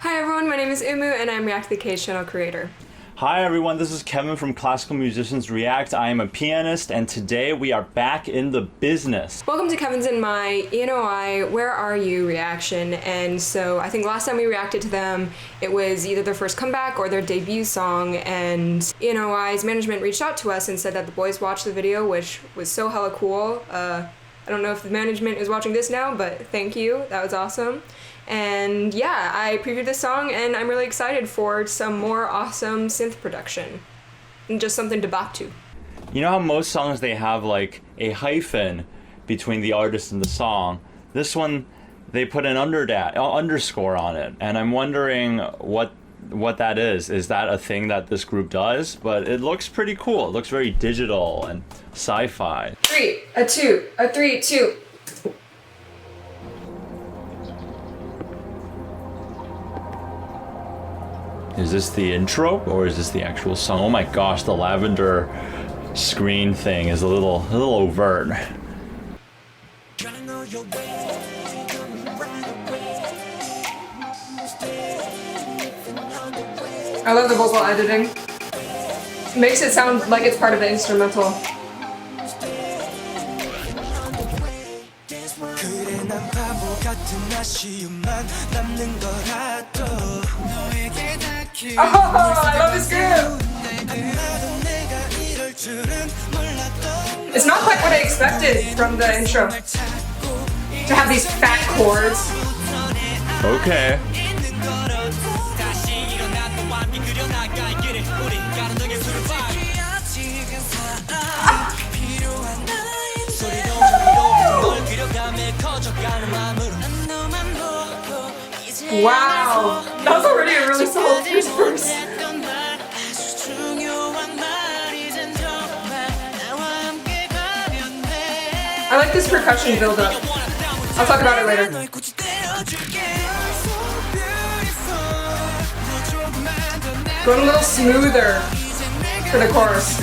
Hi everyone, my name is Umu and I'm React the Cage channel creator. Hi everyone, this is Kevin from Classical Musicians React. I am a pianist and today we are back in the business. Welcome to Kevin's and my ENOi Where Are You reaction. And so I think last time we reacted to them, it was either their first comeback or their debut song, and ENOi's management reached out to us and said that the boys watched the video, which was so hella cool. I don't know if the management is watching this now, but thank you, that was awesome. And yeah, I previewed this song and I'm really excited for some more awesome synth production. And just something to bop to. You know how most songs they have like a hyphen between the artist and the song? This one, they put an underscore on it. And I'm wondering what that is. Is that a thing that this group does? But it looks pretty cool. It looks very digital and sci-fi. 3, a 2, a 3, 2. Is this the intro or is this the actual song? Oh my gosh, the lavender screen thing is a little overt. I love the vocal editing. It makes it sound like it's part of the instrumental. Oh, I love this groove! It's not quite what I expected from the intro. To have these fat chords. Okay. Wow, that was already a really solid first verse. I like this percussion build-up. I'll talk about it later. Going a little smoother for the chorus.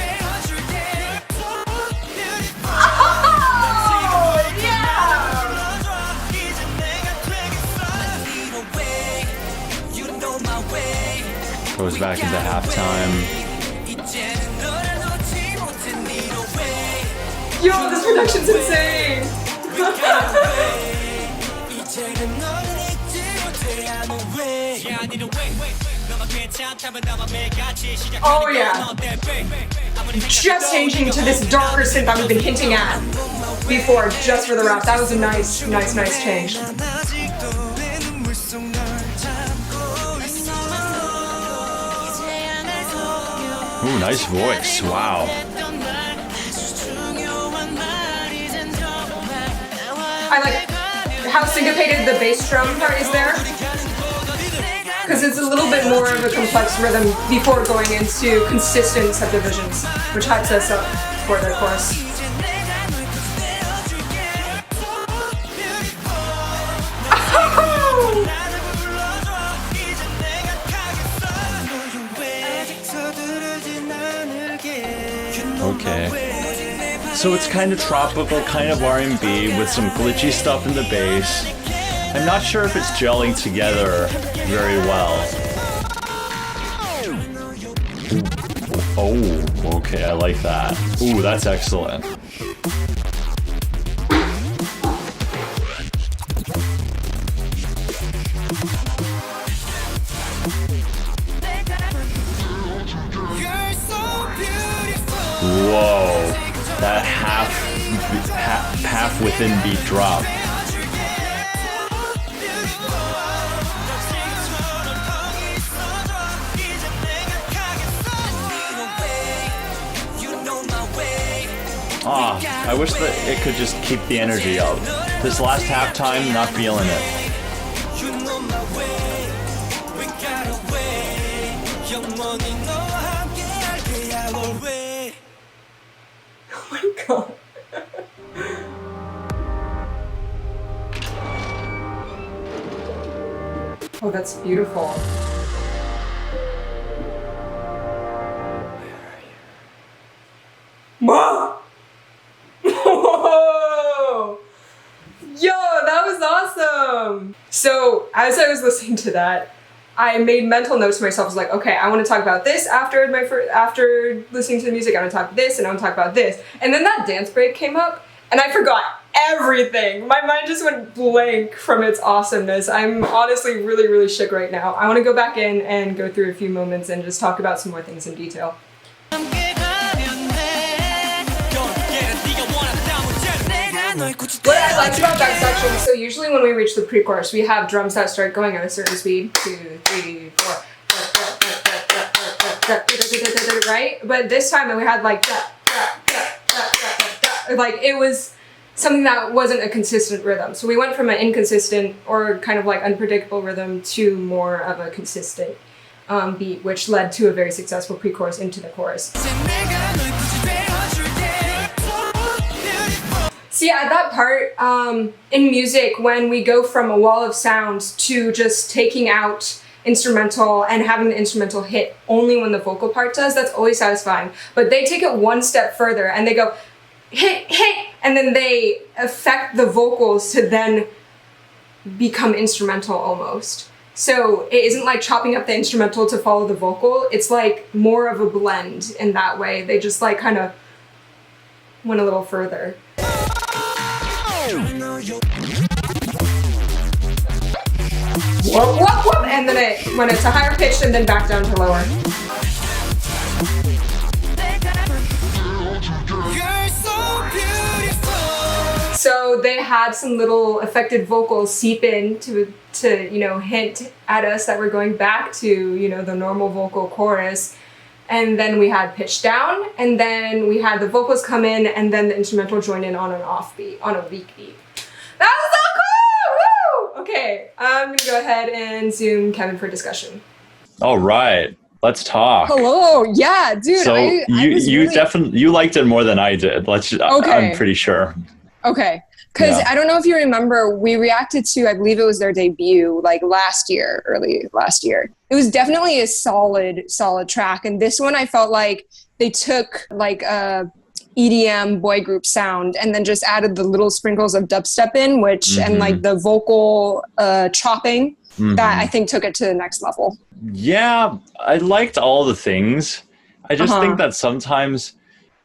Goes back into halftime. Yo, this production's insane! Oh yeah. Just changing to this darker synth that we've been hinting at before, just for the rap. That was a nice change. Ooh, nice voice. Wow. I like how syncopated the bass drum part is there, because it's a little bit more of a complex rhythm before going into consistent subdivisions, which hypes us up for the chorus. Okay. So it's kind of tropical, kind of R&B with some glitchy stuff in the bass. I'm not sure if it's gelling together very well. Oh, okay, I like that. Ooh, that's excellent. Whoa, that half within beat drop. Ah, I wish that it could just keep the energy up. This last halftime, not feeling it. Oh my god. Oh, that's beautiful. Whoa! Whoa! Yo, that was awesome! So, as I was listening to that, I made mental notes to myself. I was like, okay, I want to talk about this after after listening to the music. I want to talk about this, and I want to talk about this. And then that dance break came up, and I forgot everything. My mind just went blank from its awesomeness. I'm honestly really, really shook right now. I want to go back in and go through a few moments and just talk about some more things in detail. What I liked about that section, so usually when we reach the pre-chorus, we have drums that start going at a certain speed, 2, 3, 4, right? But this time we had like like it was something that wasn't a consistent rhythm. So we went from an inconsistent or kind of like unpredictable rhythm to more of a consistent beat, which led to a very successful pre-chorus into the chorus. So yeah, at that part in music, when we go from a wall of sounds to just taking out instrumental and having the instrumental hit only when the vocal part does, that's always satisfying. But they take it one step further and they go hit, hit, and then they affect the vocals to then become instrumental almost. So it isn't like chopping up the instrumental to follow the vocal. It's like more of a blend in that way. They just like kind of went a little further. Whoop, whoop, whoop, and then it went to higher pitched and then back down to lower. So they had some little affected vocals seep in to you know, hint at us that we're going back to, you know, the normal vocal chorus. And then we had pitch down, and then we had the vocals come in, and then the instrumental join in on an off beat, on a weak beat. That was so cool! Woo! Okay, I'm gonna go ahead and Zoom Kevin for discussion. All right, let's talk. Hello, yeah, dude. So I you definitely you liked it more than I did. Okay. I'm pretty sure. Okay. Because I don't know if you remember, we reacted to, I believe it was their debut, like early last year. It was definitely a solid track. And this one, I felt like they took like a EDM boy group sound and then just added the little sprinkles of dubstep in, which, and like the vocal chopping that I think took it to the next level. Yeah, I liked all the things. I just think that sometimes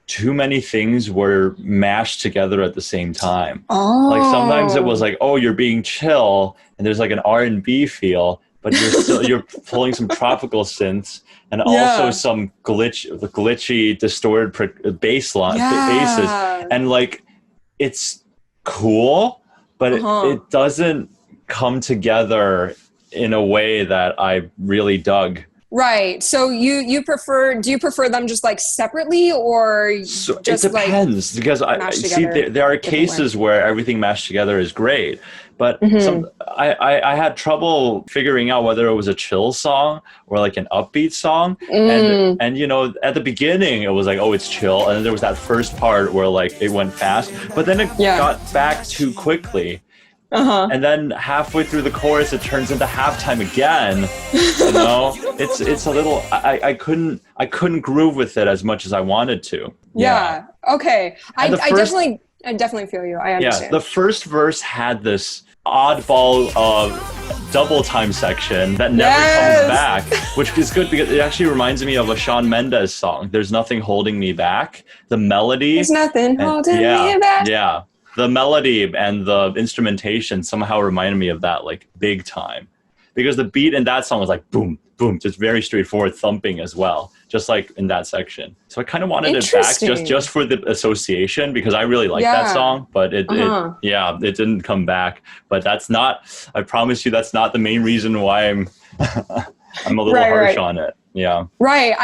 too many things were mashed together at the same time. Oh. Like sometimes it was like, oh, you're being chill and there's like an R&B feel, but you're pulling some tropical synths and also some glitchy, distorted basses. And like, it's cool, but it doesn't come together in a way that I really dug. Right. So do you prefer them just like separately or so just it depends like because I see there are cases where everything mashed together is great, but I had trouble figuring out whether it was a chill song or like an upbeat song. And you know, at the beginning it was like, oh, it's chill, and then there was that first part where like it went fast, but then it got back too quickly. And then halfway through the chorus, it turns into halftime again. You know, it's a little. I couldn't groove with it as much as I wanted to. Yeah. Okay. I definitely feel you. I understand. Yeah. The first verse had this oddball double time section that never comes back, which is good because it actually reminds me of a Shawn Mendes song. There's nothing holding me back. The melody. There's nothing holding me back. Yeah. The melody and the instrumentation somehow reminded me of that, like, big time. Because the beat in that song was like, boom, boom, just very straightforward thumping as well, just like in that section. So I kind of wanted it back just for the association, because I really like that song, but it didn't come back. But that's not, I promise you, that's not the main reason why I'm I'm a little harsh on it. Yeah. Right.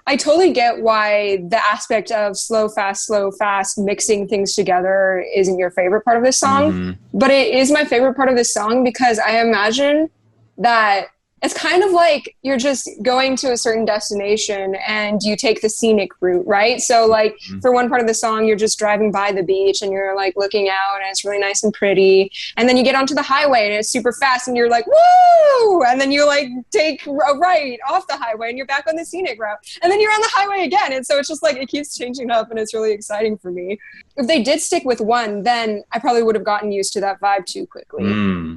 I totally get why the aspect of slow, fast, mixing things together isn't your favorite part of this song. But it is my favorite part of this song because I imagine that it's kind of like you're just going to a certain destination and you take the scenic route, right? So like for one part of the song, you're just driving by the beach and you're like looking out and it's really nice and pretty. And then you get onto the highway and it's super fast and you're like, woo! And then you like take a right off the highway and you're back on the scenic route. And then you're on the highway again. And so it's just like, it keeps changing up and it's really exciting for me. If they did stick with one, then I probably would have gotten used to that vibe too quickly.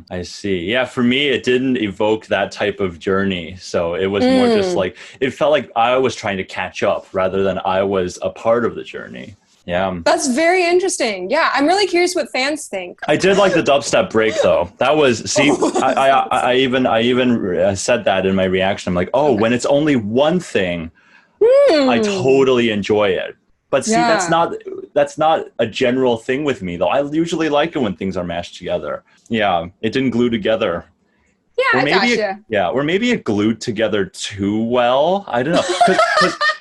I see. Yeah, for me, it didn't evoke that type type of journey. So it was more just like, it felt like I was trying to catch up rather than I was a part of the journey. Yeah. That's very interesting. Yeah, I'm really curious what fans think. I did like the dubstep break though. That was, see, I even said that in my reaction. I'm like, oh, when it's only one thing, I totally enjoy it. But see, that's not a general thing with me though. I usually like it when things are mashed together. Yeah, it didn't glue together. Yeah, I gotcha. Yeah, or maybe it glued together too well. I don't know,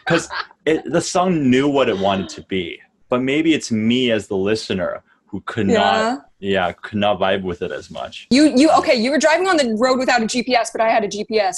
because the song knew what it wanted to be. But maybe it's me as the listener who could not vibe with it as much. You were driving on the road without a GPS, but I had a GPS.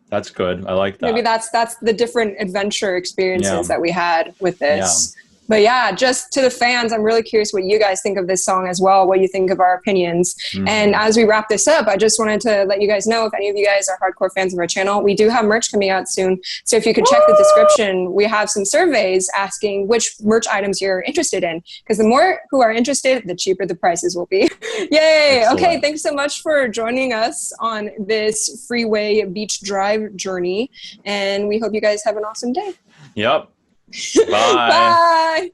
That's good. I like that. Maybe that's the different adventure experiences that we had with this. But yeah, just to the fans, I'm really curious what you guys think of this song as well, what you think of our opinions. And as we wrap this up, I just wanted to let you guys know, if any of you guys are hardcore fans of our channel, we do have merch coming out soon. So if you could check the description, we have some surveys asking which merch items you're interested in. Because the more who are interested, the cheaper the prices will be. Yay! Excellent. Okay, thanks so much for joining us on this freeway beach drive journey. And we hope you guys have an awesome day. Yep. Bye. Bye.